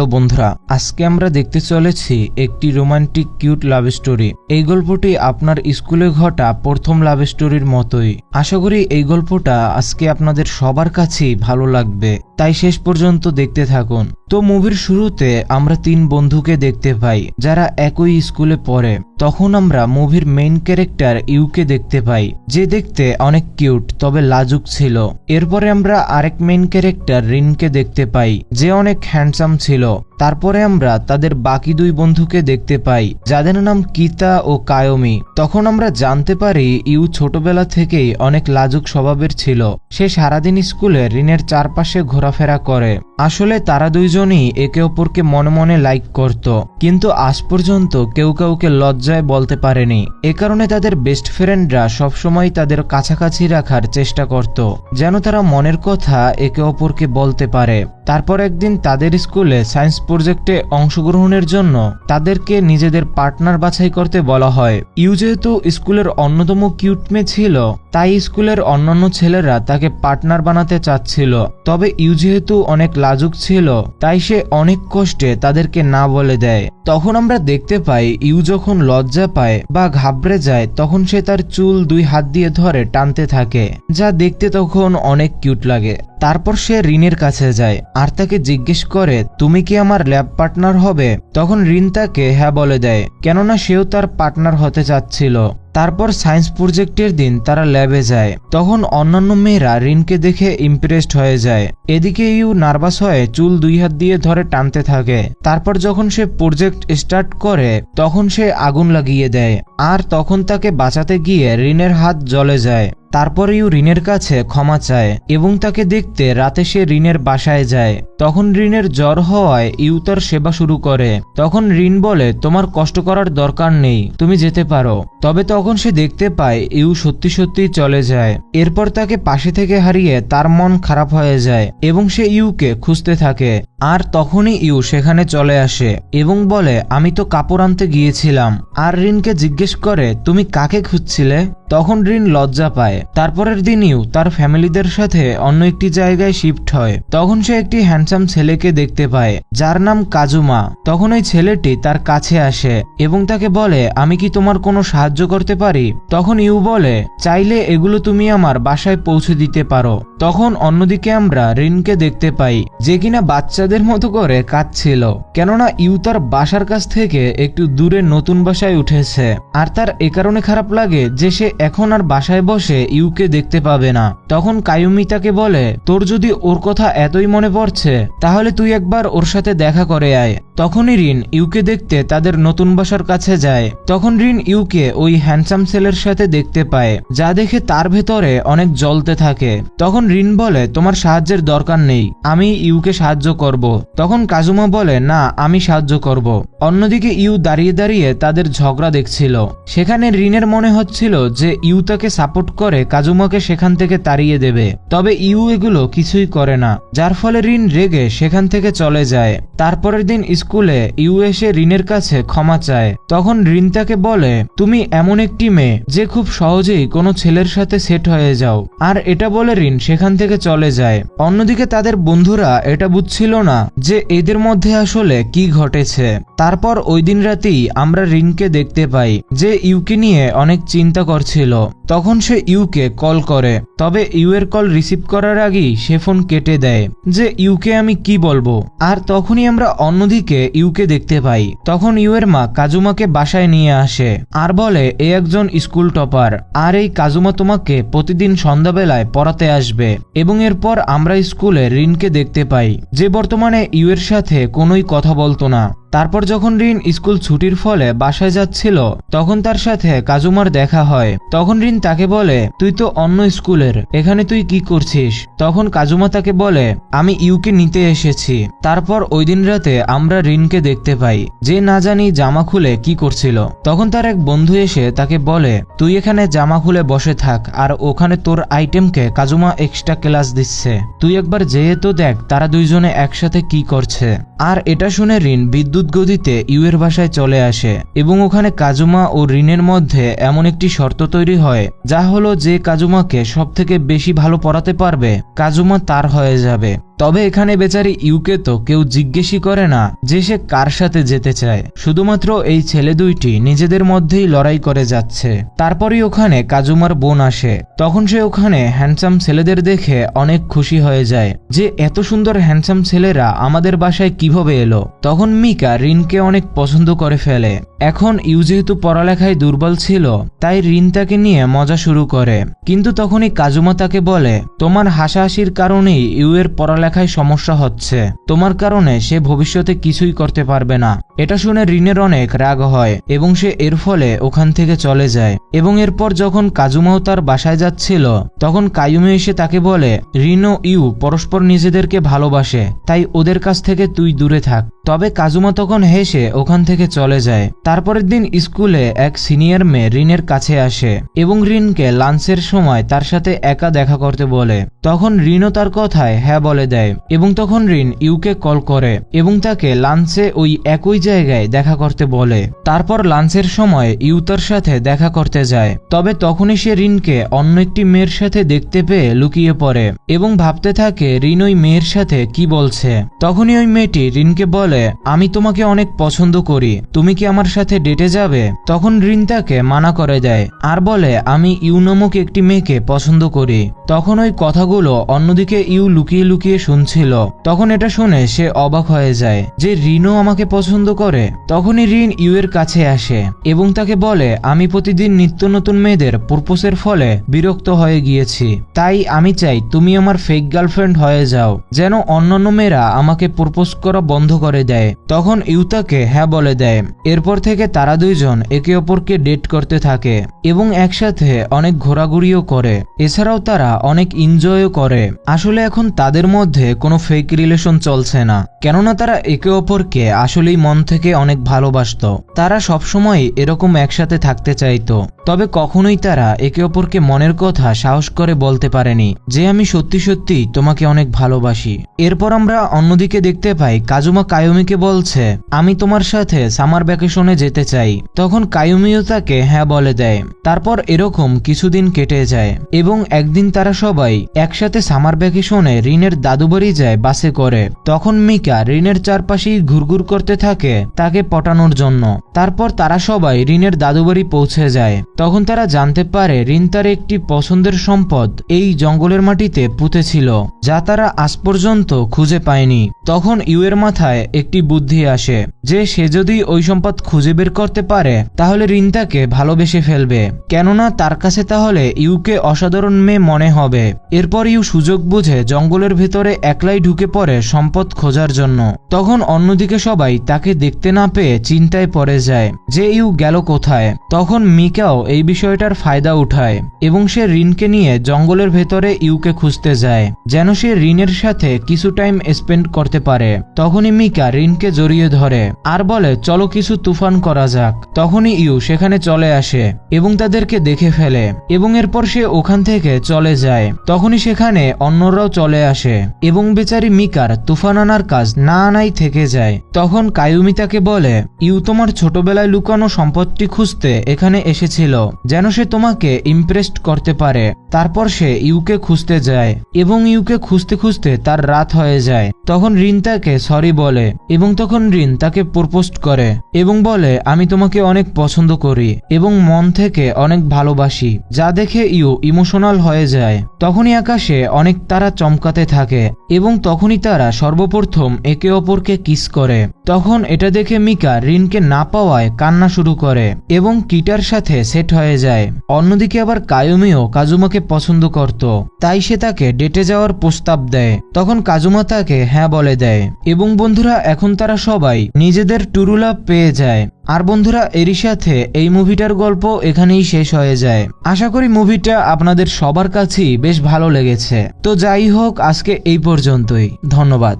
Hello বন্ধুরা, আজকে আমরা দেখতে চলেছি একটি রোমান্টিক কিউট লাভ স্টোরি। এই গল্পটি আপনার স্কুলে ঘটা প্রথম লাভ স্টোরির মতোই। আশা করি এই গল্পটা আজকে আপনাদের সবার কাছেই ভালো লাগবে, তাই শেষ পর্যন্ত দেখতে থাকুন। তো মুভির শুরুতে আমরা তিন বন্ধুকে দেখতে পাই যারা একই স্কুলে পড়ে। তখন আমরা মুভির মেইন ক্যারেক্টার ইউকে দেখতে পাই, যে দেখতে অনেক কিউট তবে লাজুক ছিল। এরপরে আমরা আরেক মেইন ক্যারেক্টার রিনকে দেখতে পাই, যে অনেক হ্যান্ডসাম ছিল। তারপরে আমরা তাদের বাকি দুই বন্ধুকে দেখতে পাই, যাদের নাম কিতা ও কায়মি। তখন আমরা জানতে পারি ইউ ছোটবেলা থেকেই অনেক লাজুক স্বভাবের ছিল। সে সারাদিন স্কুলে রিনের চারপাশে ঘোরাফেরা করে। আসলে তারা দুইজনই একে অপরকে মনে মনে লাইক করত, কিন্তু আজ পর্যন্ত কেউ কাউকে লজ্জায় বলতে পারেনি। এ কারণে তাদের বেস্ট ফ্রেন্ডরা সবসময় তাদের কাছাকাছি রাখার চেষ্টা করত, যেন তারা মনের কথা একে অপরকে বলতে পারে। তারপর একদিন তাদের স্কুলে সায়েন্স প্রজেক্টে অংশগ্রহণের জন্য তাদেরকে নিজেদের পার্টনার বাছাই করতে বলা হয়। ইউ যেহেতু স্কুলের অন্যতম কিউট মেয়ে ছিল, তাই স্কুলের অন্যান্য ছেলেরা তাকে পার্টনার বানাতে চাচ্ছিল। তবে ইউ যেহেতু অনেক লাজুক ছিল, তাই সে অনেক কষ্টে তাদেরকে না বলে দেয়। তখন আমরা দেখতে পাই ইউ যখন লজ্জা পায় বা ঘাবড়ে যায়, তখন সে তার চুল দুই হাত দিয়ে ধরে টানতে থাকে, যা দেখতে তখন অনেক কিউট লাগে। তারপর সে রিনের কাছে যায় আর তাকে জিজ্ঞেস করে, তুমি কি আমার ল্যাব পার্টনার হবে? তখন রিন তাকে হ্যাঁ বলে দেয়, কেননা সেও তার পার্টনার হতে চাচ্ছিল। তারপর সায়েন্স প্রজেক্টের দিন তারা ল্যাবে যায়। তখন অন্যান্য মেয়েরা রিনকে দেখে ইমপ্রেসড হয়ে যায়। এদিকে ইউ নার্ভাস হয়ে চুল দুই হাত দিয়ে ধরে টানতে থাকে। তারপর যখন সে প্রজেক্ট স্টার্ট করে, তখন সে আগুন লাগিয়ে দেয়, আর তখন তাকে বাঁচাতে গিয়ে রিনের হাত জ্বলে যায়। তারপর ইউ রিনের কাছে ক্ষমা চায় এবং তাকে দেখতে রাতে সে রিনের বাসায় যায়। তখন রিনের জ্বর হওয়ায় ইউ তার সেবা শুরু করে। তখন রিন বলে, তোমার কষ্ট করার দরকার নেই, তুমি যেতে পারো। তবে তখন সে দেখতে পায় ইউ সত্যি সত্যি চলে যায়। এরপর তাকে পাশে থেকে হারিয়ে তার মন খারাপ হয়ে যায় এবং সে ইউকে খুঁজতে থাকে। আর তখনই ইউ সেখানে চলে আসে এবং বলে, আমি তো কাপড় আনতে গিয়েছিলাম। আর রিনকে জিজ্ঞেস করে, তুমি কাকে খুঁজছিলে? তখন রিন লজ্জা পায়। তারপরের দিন ইউ তার ফ্যামিলিদের সাথে অন্য একটি জায়গায় শিফট হয়। তখন সে একটি হ্যান্ডসাম ছেলেকে দেখতে পায়, যার নাম কাজুমা। তখন ওই ছেলেটি তার কাছে আসে এবং তাকে বলে, আমি কি তোমার কোনো সাহায্য করতে পারি? তখন ইউ বলে, চাইলে এগুলো তুমি আমার বাসায় পৌঁছে দিতে পারো। তখন অন্যদিকে আমরা রিনকে দেখতে পাই, যে কিনা বাচ্চাদের মতো করে কাঁদছিল, কেননা ইউ তার বাসার কাছ থেকে একটু দূরে নতুন বাসায় উঠেছে। আর তার এ কারণে খারাপ লাগে যে সে এখন আর বাসায় বসে ইউকে দেখতে পাবে না। তখন কায়ুমি তাকে বলে, তোর যদি ওর কথা এতই মনে পড়ছে, তাহলে তুই একবার ওর সাথে দেখা করে আয়। তখনই রিন ইউকে দেখতে তাদের নতুন বাসার কাছে যায়। তখন রিন ইউকে ওই হ্যান্ডসাম ছেলের সাথে দেখতে পায়, যা দেখে তার ভেতরে অনেক জ্বলতে থাকে। তখন রিন বলে, তোমার সাহায্যের দরকার নেই, আমি ইউকে সাহায্য করব। তখন কাজুমা বলে, না, আমি সাহায্য করব। অন্যদিকে ইউ দাঁড়িয়ে দাঁড়িয়ে তাদের ঝগড়া দেখছিল। সেখানে রিনের মনে হচ্ছিল যে ইউ তাকে সাপোর্ট করে কাজুমাকে সেখান থেকে তাড়িয়ে দেবে। তবে ইউ এগুলো কিছুই করে না, যার ফলে রিন রেগে সেখান থেকে চলে যায়। তারপরের দিন স্কুলে ইউ এসে রিনের কাছে ক্ষমা চায়। তখন রিন তাকে বলে, তুমি এমন একটি মেয়ে যে খুব সহজেই কোনো ছেলের সাথে সেট হয়ে যাও। আর এটা বলে রিন সেখান থেকে চলে যায়। অন্যদিকে তাদের বন্ধুরা এটা বুঝছিল না যে এদের মধ্যে আসলে কি ঘটেছে। তারপর ওই দিন রাতেই আমরা রিনকে দেখতে পাই, যে ইউকে নিয়ে অনেক চিন্তা করছিল। তখন সে ইউকে কল করে, তবে ইউ এর কল রিসিভ করার আগেই সে ফোন কেটে দেয়, যে ইউকে আমি কি বলবো। আর তখনই আমরা অন্যদিকে ইউকে দেখতে পাই। তখন ইউ এর মা কাজুমাকে বাসায় নিয়ে আসে আর বলে, এ একজন স্কুল টপার, আর এই কাজুমা তোমাকে প্রতিদিন সন্ধ্যাবেলায় পড়াতে আসবে। এবং এরপর আমরা স্কুলে রিনকে দেখতে পাই, যে বর্তমানে ইউ এর সাথে কোনোই কথা বলতো না। তারপর যখন রিন স্কুল ছুটির ফলে বাসায় যাচ্ছিল, তখন তার সাথে কাজুমার দেখা হয়। তখন রিন তাকে বলে, তুই তো অন্য স্কুলের, এখানে তুই কি করছিস? তখন কাজুমা তাকে বলে, আমি ইউকে নিতে এসেছি। তারপর ওই দিন রাতে আমরা রিনকে দেখতে পাই, যে না জানি জামা খুলে কি করছিল। তখন তার এক বন্ধু এসে তাকে বলে, তুই এখানে জামা খুলে বসে থাক, আর ওখানে তোর আইটেমকে কাজুমা এক্সট্রা ক্লাস দিচ্ছে, তুই একবার যেয়ে তো দেখ তারা দুইজনে একসাথে কি করছে। আর এটা শুনে রিন বিদ্যুৎ গতিতে ইউ এর বাসায় চলে আসে এবং ওখানে কাজুমা ও রিনের মধ্যে এমন একটি শর্ত তৈরি হয়, যা হলো যে কাজুমাকে সব থেকে বেশি ভালো পড়াতে পারবে কাজুমা তার হয়ে যাবে। তবে এখানে বেচারি ইউকে তো কেউ জিজ্ঞেসই করে না যে সে কার সাথে যেতে চায়, শুধুমাত্র এই ছেলে দুইটি নিজেদের মধ্যেই লড়াই করে যাচ্ছে। তারপরই ওখানে কাজুমার বোন আসে। তখন সে ওখানে হ্যান্ডসাম ছেলেদের দেখে অনেক খুশি হয়ে যায় যে এত সুন্দর হ্যান্ডসাম ছেলেরা আমাদের বাসায় কিভাবে এলো। তখন মিকা রিনকে অনেক পছন্দ করে ফেলে। এখন ইউ যেহেতু পড়ালেখায় দুর্বল ছিল তাই রিন তাকে নিয়ে মজা শুরু করে, কিন্তু তখনই কাজুমা তাকে বলে তোমার হাসাহাসির কারণেই ইউ এর পড়ালেখায় সমস্যা হচ্ছে, তোমার কারণে সে ভবিষ্যতে কিছুই করতে পারবে না। এটা শুনে রিনের অনেক রাগ হয় এবং সে এর ফলে ওখান থেকে চলে যায়। এবং এরপর যখন কাজুমাও তার বাসায় যাচ্ছিল তখন কায়ুমি এসে তাকে বলে রিন ও ইউ পরস্পর নিজেদেরকে ভালোবাসে, তাই ওদের কাছ থেকে তুই দূরে থাক। তবে কাজুমা তখন হেসে ওখান থেকে চলে যায়। তারপরের দিন স্কুলে এক সিনিয়র মেয়ে রিনের কাছে আসে এবং রিনকে লাঞ্চের সময় তার সাথে একা দেখা করতে বলে। তখন রিনও তার কথায় হ্যাঁ বলে দেয় এবং তখন রিন ইউকে কল করে এবং তাকে লাঞ্চে ওই একই জায়গায় দেখা করতে বলে। তারপর লাঞ্চের সময় ইউ তার সাথে দেখা করতে যায়। তবে তখনই সে রিনকে অন্য একটি মেয়ের সাথে দেখতে পেয়ে লুকিয়ে পড়ে এবং ভাবতে থাকে রিন ওই মেয়ের সাথে কি বলছে। তখনই ওই মেয়েটি রিনকে বলে আমি তোমাকে অনেক পছন্দ করি, তুমি কি আমার সাথে ডেটে যাবে? তখন রিন তাকে মানা করে দেয় আর বলে আমি ইউ নামক একটি মেয়েকে পছন্দ করি। তখন ওই কথাগুলো অন্যদিকে ইউ লুকিয়ে লুকিয়ে শুনছিল। তখন এটা শুনে সে অবাক হয়ে যায় যে রিনও আমাকে পছন্দ করে। তখনই রিন ইউ এর কাছে আসে এবং তাকে বলে আমি প্রতিদিন নিত্য নতুন মেয়েদের প্রপোজের ফলে বিরক্ত হয়ে গিয়েছি, তাই আমি চাই তুমি আমার ফেক গার্লফ্রেন্ড হয়ে যাও যেন অন্যান্য মেয়েরা আমাকে প্রপোজ করা বন্ধ করে দেয়। তখন ইউ তাকে হ্যাঁ বলে দেয়। এরপর থেকে তারা দুইজন একে অপরকে ডেট করতে থাকে এবং একসাথে অনেক ঘোরাঘুরিও করে। এছাড়াও তারা অনেক এনজয়ও করে। আসলে এখন তাদের মধ্যে কোনো ফেক রিলেশন চলছে না, কেননা তারা একে অপরকে আসলেই মন থেকে অনেক ভালোবাসতো। তারা সবসময় এরকম একসাথে থাকতে চাইতো, তবে কখনোই তারা একে অপরকে মনের কথা সাহস করে বলতে পারেনি যে আমি সত্যি সত্যি তোমাকে অনেক ভালোবাসি। এরপর আমরা অন্যদিকে দেখতে পাই কাজুমা কায়ুমিকে বলছে আমি তোমার সাথে সামার ভ্যাকেশনে যেতে চাই। তখন কায়ুমিও তাকে হ্যাঁ বলে দেয়। তারপর এরকম কিছুদিন কেটে যায় এবং একদিন তারা সবাই একসাথে সামার ভ্যাকেশনে রিনের দাদু বাড়ি যায় বাসে করে। তখন মিকা রিনের চারপাশেই ঘুরঘুর করতে থাকে তাকে পটানোর জন্য। তারপর তারা সবাই রিনের দাদু বাড়ি পৌঁছে যায়। তখন তারা জানতে পারে রিন তার একটি পছন্দের সম্পদ এই জঙ্গলের মাটিতে পুঁতেছিল, যা তারা আজ পর্যন্ত খুঁজে পায়নি। তখন ইউ এর মাথায় একটি বুদ্ধি আসে যে সে যদি ওই সম্পদ খুঁজে বের করতে পারে তাহলে রিন তাকে ভালোবেসে ফেলবে, কেননা তার কাছে তাহলে ইউকে অসাধারণ মেয়ে মনে হবে। এরপর ইউ সুযোগ বুঝে জঙ্গলের ভেতরে একলাই ঢুকে পড়ে সম্পদ খোঁজার জন্য। তখন অন্যদিকে সবাই তাকে দেখতে না পেয়ে চিন্তায় পড়ে যায় যে ইউ গেল কোথায়। তখন মিকাও এই বিষয়টার ফায়দা উঠায় এবং সে রিনকে নিয়ে জঙ্গলের ভেতরে ইউকে খুঁজতে যায় যেন সে রিনের সাথে কিছু টাইম স্পেন্ড করতে পারে। তখনই মিকা রিনকে জড়িয়ে ধরে আর বলে চলো কিছু তুফান করা যাক। তখনই ইউ সেখানে চলে আসে এবং তাদেরকে দেখে ফেলে এবং এরপর সে ওখান থেকে চলে যায়। তখনই সেখানে অন্যরাও চলে আসে এবং বেচারি মিকার তুফান আনার কাজ না আনাই থেকে যায়। তখন কায়ুমি তাকে বলে ইউ তোমার ছোটবেলায় লুকানো সম্পদটি খুঁজতে এখানে এসেছিল যেন সে তোমাকে ইমপ্রেসড করতে পারে। তারপর সে ইউকে খুঁজতে যায় এবং ইউকে খুঁজতে খুঁজতে তার রাত হয়ে যায়। তখন রিন তাকে সরি বলে এবং তখন রিন তাকে প্রপোজ করে এবং বলে আমি তোমাকে অনেক পছন্দ করি এবং মন থেকে অনেক ভালোবাসি, যা দেখে ইউ ইমোশনাল হয়ে যায়। তখনই আকাশে অনেক তারা চমকাতে থাকে এবং তখনই তারা সর্বপ্রথম একে অপরকে কিস করে। তখন এটা দেখে মিকা রিনকে না পাওয়ায় কান্না শুরু করে এবং কিটার সাথে সেট হয়ে যায়। অন্যদিকে আবার কায়ুমিও কাজুমাকে পছন্দ করত, তাই সে তাকে ডেটে যাওয়ার প্রস্তাব দেয়। তখন কাজুমা তাকে হ্যাঁ বলে দেয় এবং বন্ধুরা এখন তারা সবাই নিজেদের ট্রু লাভ পেয়ে যায়। আর বন্ধুরা এরই সাথে এই মুভিটার গল্প এখানেই শেষ হয়ে যায়। আশা করি মুভিটা আপনাদের সবার কাছেই বেশ ভালো লেগেছে। তো যাই হোক আজকে এই পর্যন্তই, ধন্যবাদ।